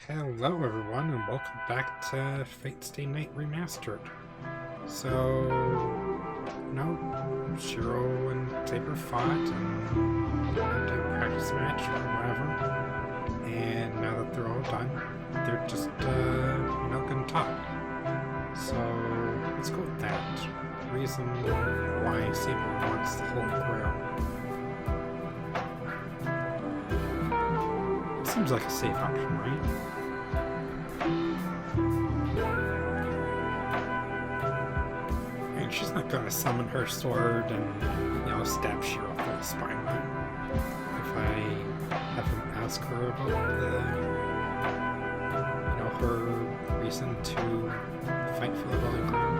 Hello everyone and welcome back to Fate/stay night Remastered. So, Shiro and Saber fought and had a practice match or whatever. And now that they're all done, they're just, gonna talk. So, let's go with that. The reason why Saber wants the Holy Grail. It seems like a safe option, right? And she's not gonna summon her sword and, stab Shiro through the spine line. If I have him ask her about her reason to fight for the Holy Grail.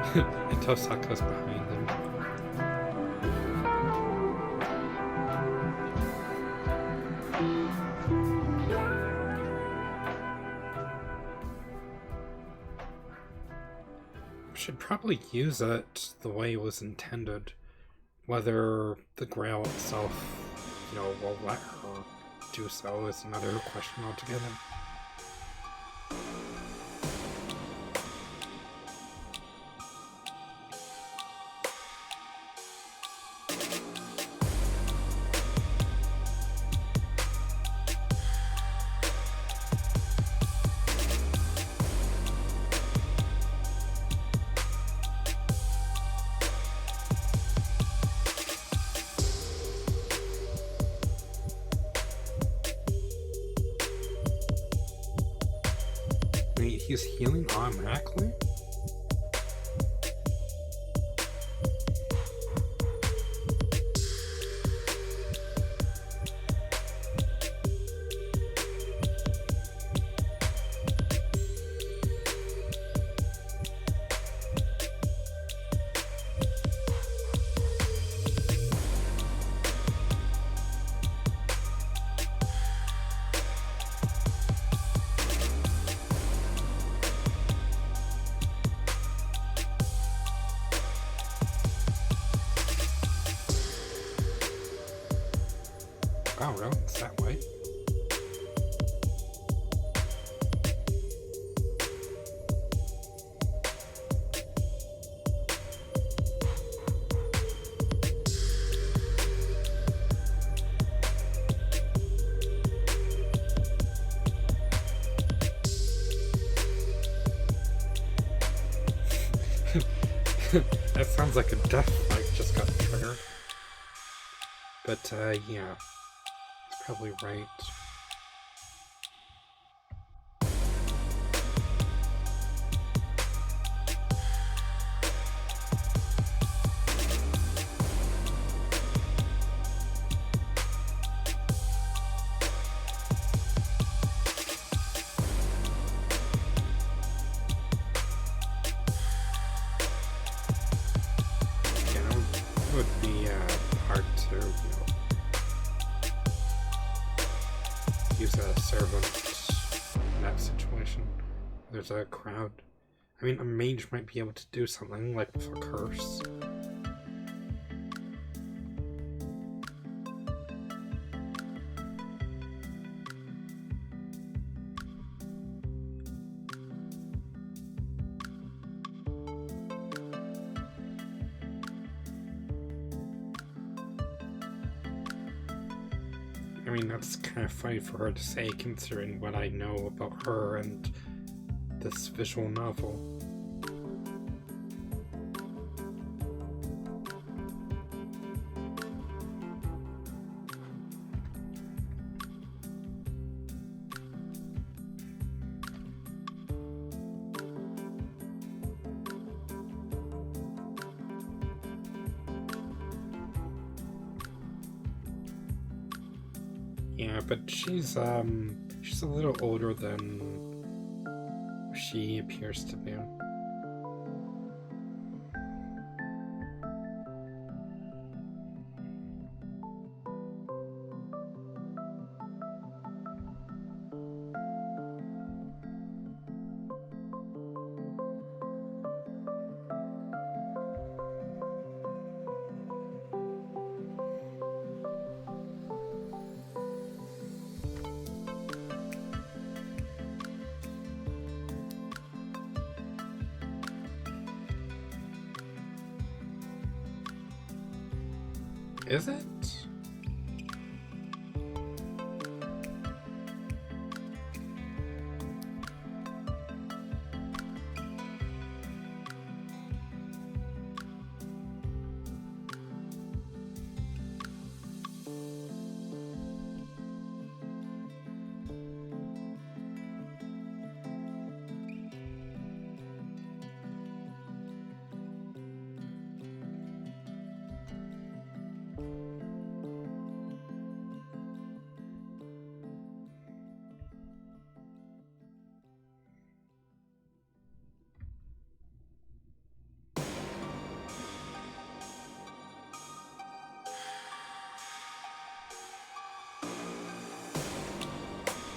And Tosako's behind them. Should probably use it the way it was intended. Whether the Grail itself, will let her do so is another question altogether. Wait, he's healing automatically? Oh, really? It's that way? That sounds like a death fight just got triggered. But, yeah. Probably right. It would be hard to, use a servant in that situation. There's a crowd. I mean, a mage might be able to do something like with a curse. I mean, that's kind of funny for her to say, considering what I know about her and this visual novel. Yeah, but she's a little older than she appears to be. Is it?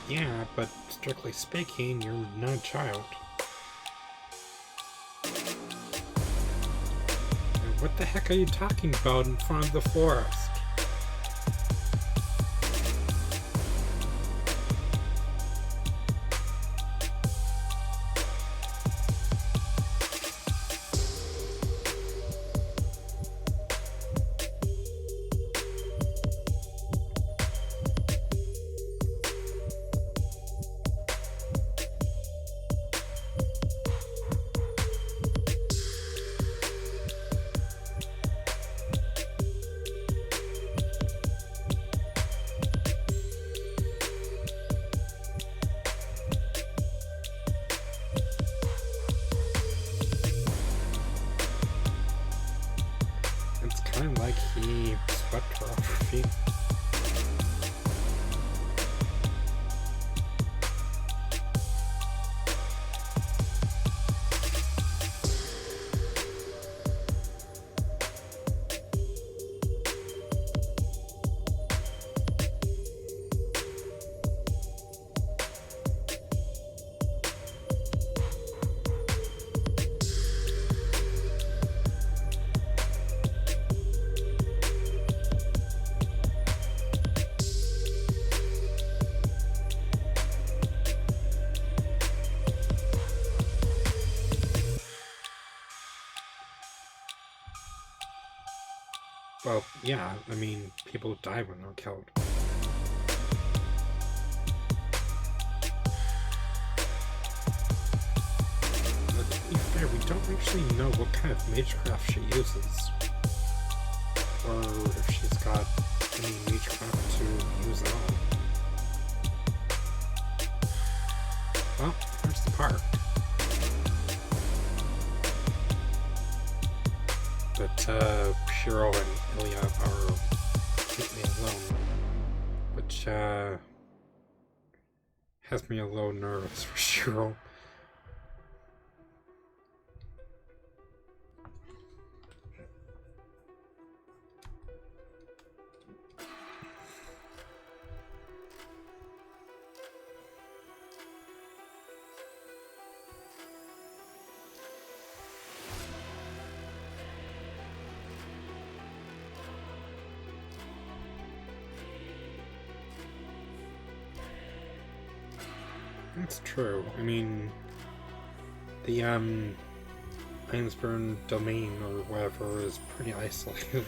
Yeah, but strictly speaking, you're not a child. And what the heck are you talking about in front of the forest? It's kind of like he swept her off her feet. Well, yeah, I mean, people die when they're killed. But to be fair, we don't actually know what kind of magecraft she uses. Or if she's got any magecraft to use at all. Well, there's the park. But, Shiro and Ilya are completely alone, which, has me a little nervous for Shiro. That's true. I mean, the, Ainsburn domain or whatever is pretty isolated.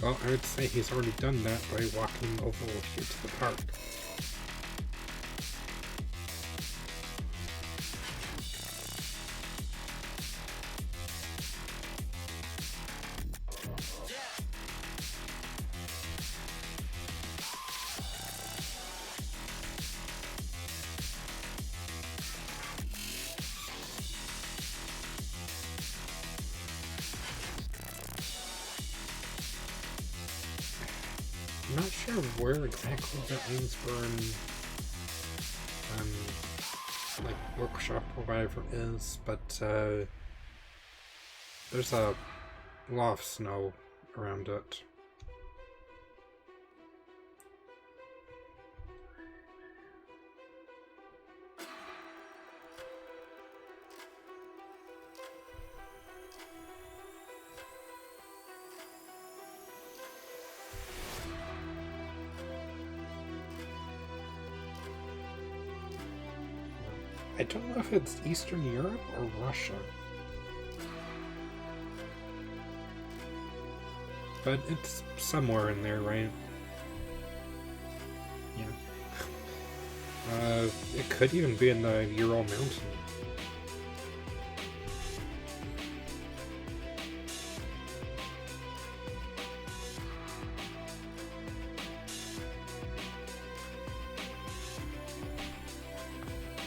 Well, I would say he's already done that by walking over here to the park. I'm not sure where exactly the Ainsburn, like, workshop or whatever is, but, there's a lot of snow around it. I don't know if it's Eastern Europe or Russia. But it's somewhere in there, right? Yeah. It could even be in the Ural Mountain.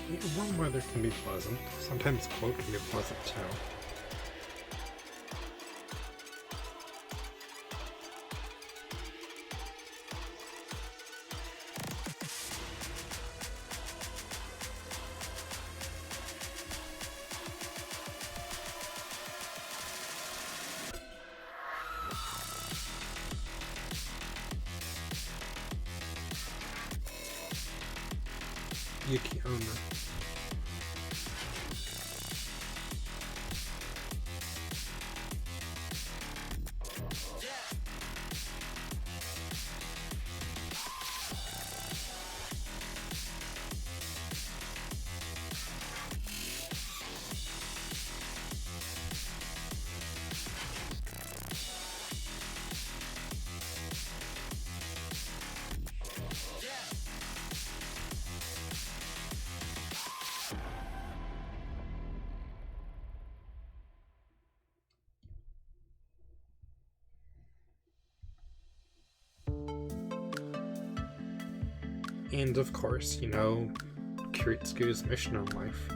Yeah, warm weather can be pleasant. Sometimes cold can be pleasant too. Yuki Onna. And of course, you know, Kiritsugu's mission in life.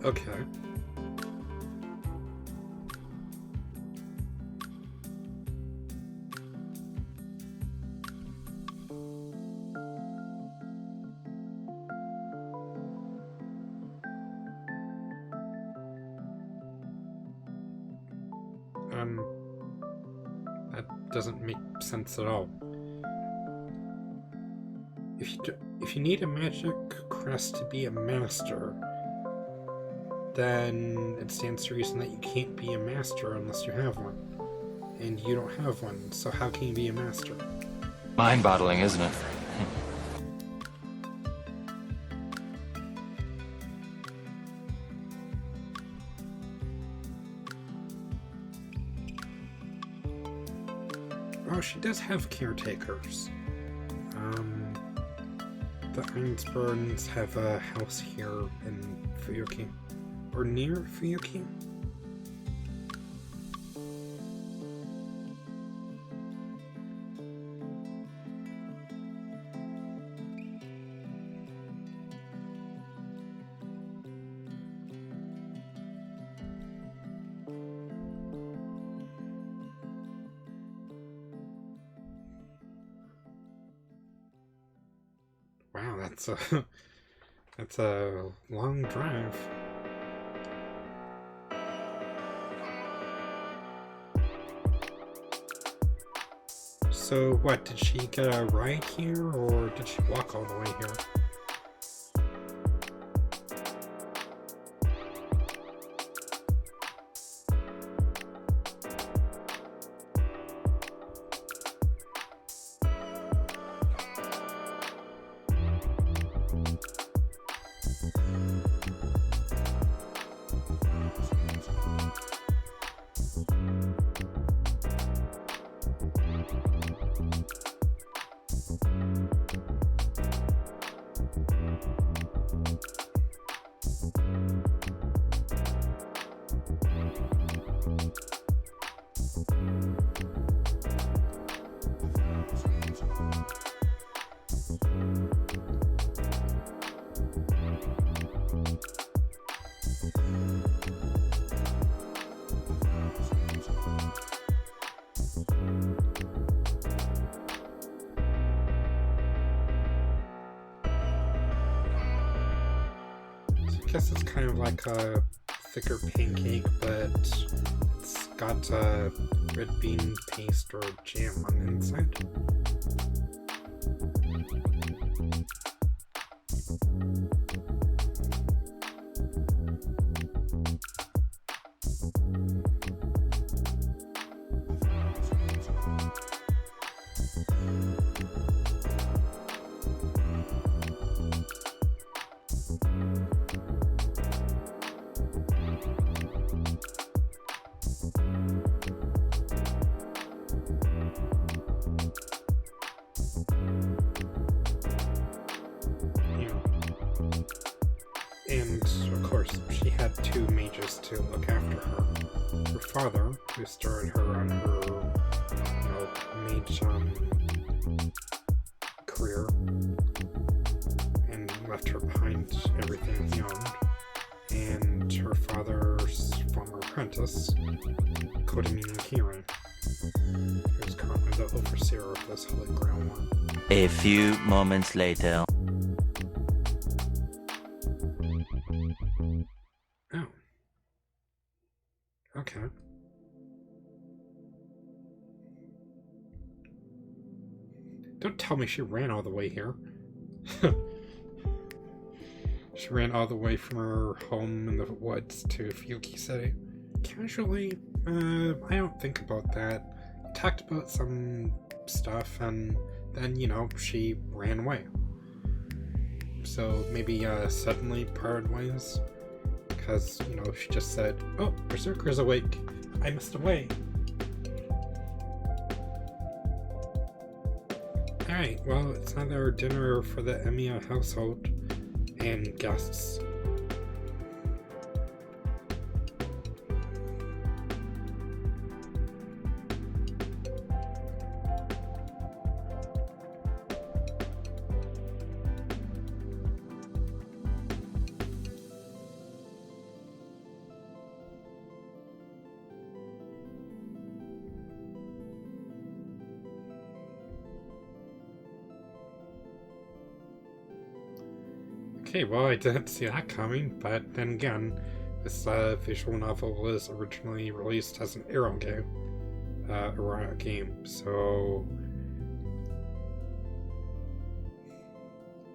Okay. That doesn't make sense at all. If you need a magic crest to be a master, then it stands to reason that you can't be a master unless you have one. And you don't have one, so how can you be a master? Mind-boggling, isn't it? Oh, she does have caretakers. The Ainsburns have a house here in Fuyuki. Or near Fuyuki? Wow, that's It's a long drive. So what, did she get a ride here, or did she walk all the way here? I guess it's kind of like a thicker pancake, but it's got red bean paste or jam on the inside. And, of course, she had two mages to look after her. Her father, who started her on her, mage career, and left her behind everything he owned. And her father's former apprentice, Kodamine Kirin, who's currently the overseer of this Holy Grail one. A few moments later. Oh. Okay. Don't tell me she ran all the way here. She ran all the way from her home in the woods to Fuyuki City. Casually, I don't think about that. Talked about some stuff, and then, she ran away. So maybe suddenly parted ways, because she just said, "Oh, Berserker's awake. I must away." Alright, well, it's another dinner for the Emiya household and guests. Okay, well, I didn't see that coming, but then again, this visual novel was originally released as an eroge game, so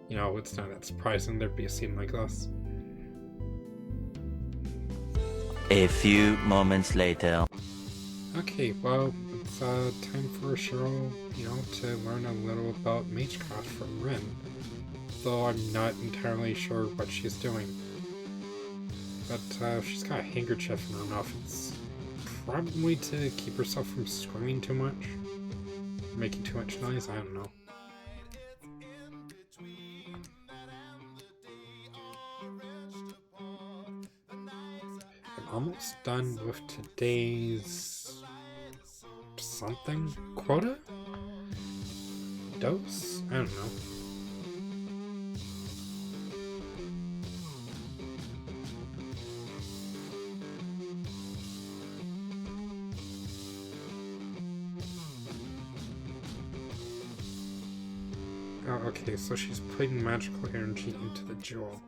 it's not that surprising there'd be a scene like this. A few moments later. Okay, well, it's time for Cheryl, to learn a little about Magecraft from Rin. Though I'm not entirely sure what she's doing. But she's got a handkerchief in her mouth. It's probably to keep herself from screaming too much. Or making too much noise, I don't know. I'm almost done with today's something quota? Dose? I don't know. Oh, okay, so she's putting magical energy into the jewel.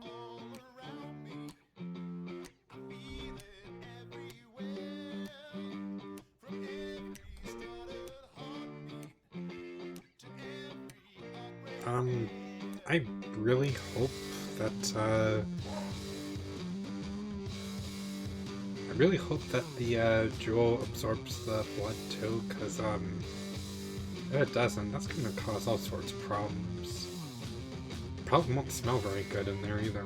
I really hope that, the jewel absorbs the blood too, because, if it doesn't, that's gonna cause all sorts of problems. Probably won't smell very good in there either.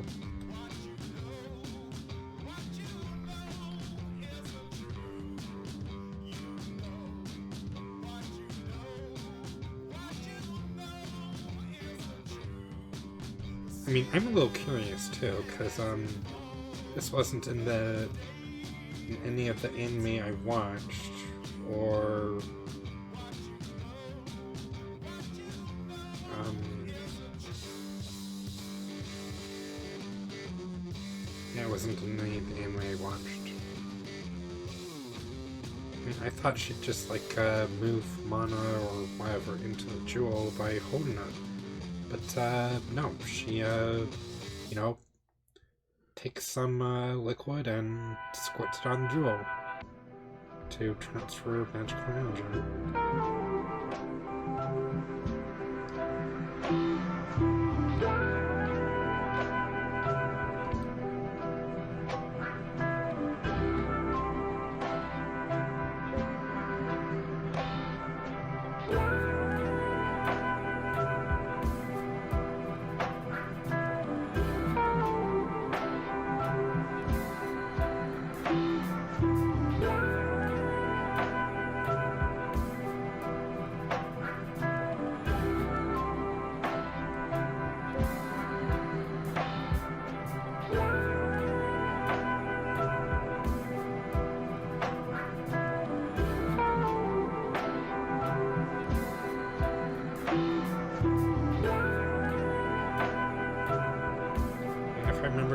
I mean, I'm a little curious too, because this wasn't in any of the anime I watched, or yeah, it wasn't in any of the anime I watched. I mean, I thought she'd just like move mana or whatever into the jewel by holding it. But, no, she, you know, takes some, liquid and squirts it on the jewel to transfer magical energy.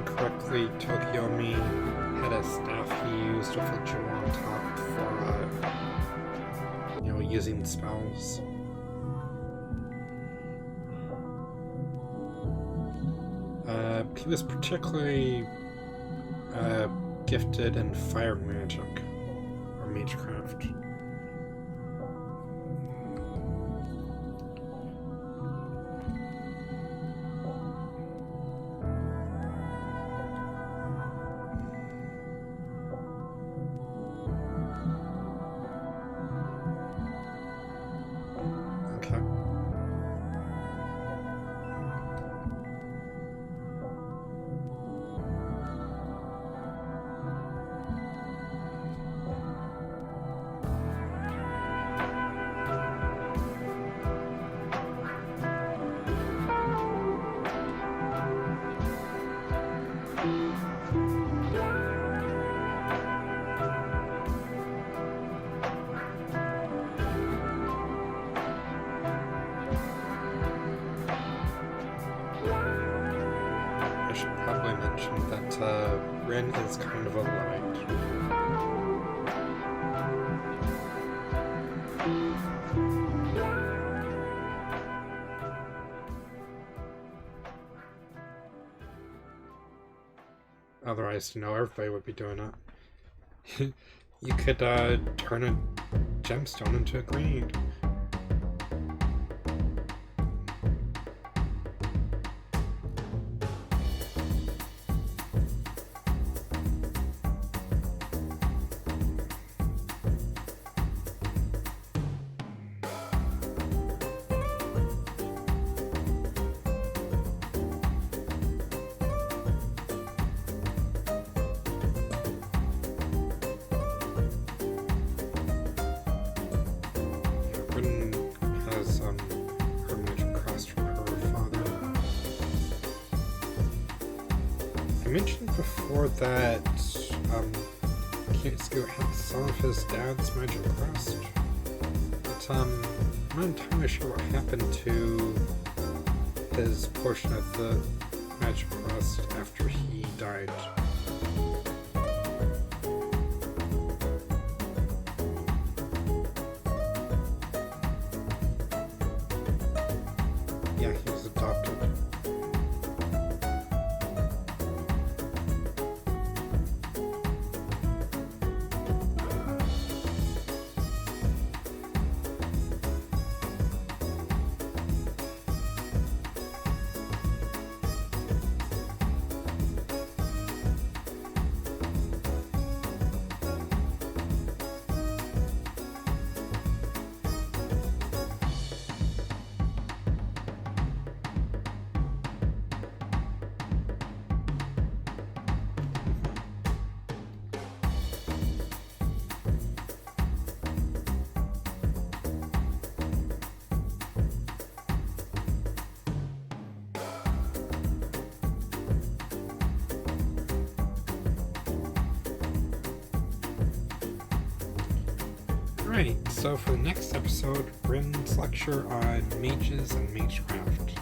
Correctly, Tokyomi had a staff he used with a jewel on top for, you know, using spells. He was particularly gifted in fire magic, or magecraft. That Rin is kind of a light. Otherwise, you know, everybody would be doing it. You could turn a gemstone into a grenade. Has her magic crossed from her father. I mentioned before that Kiyotsugu had some of his dad's magic crust, but I'm not entirely sure what happened to his portion of the magic crust after he died. Yeah, he was adopted. Alright, so for the next episode, Bryn's lecture on mages and magecraft.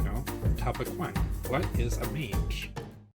No, topic 1. What is a mage?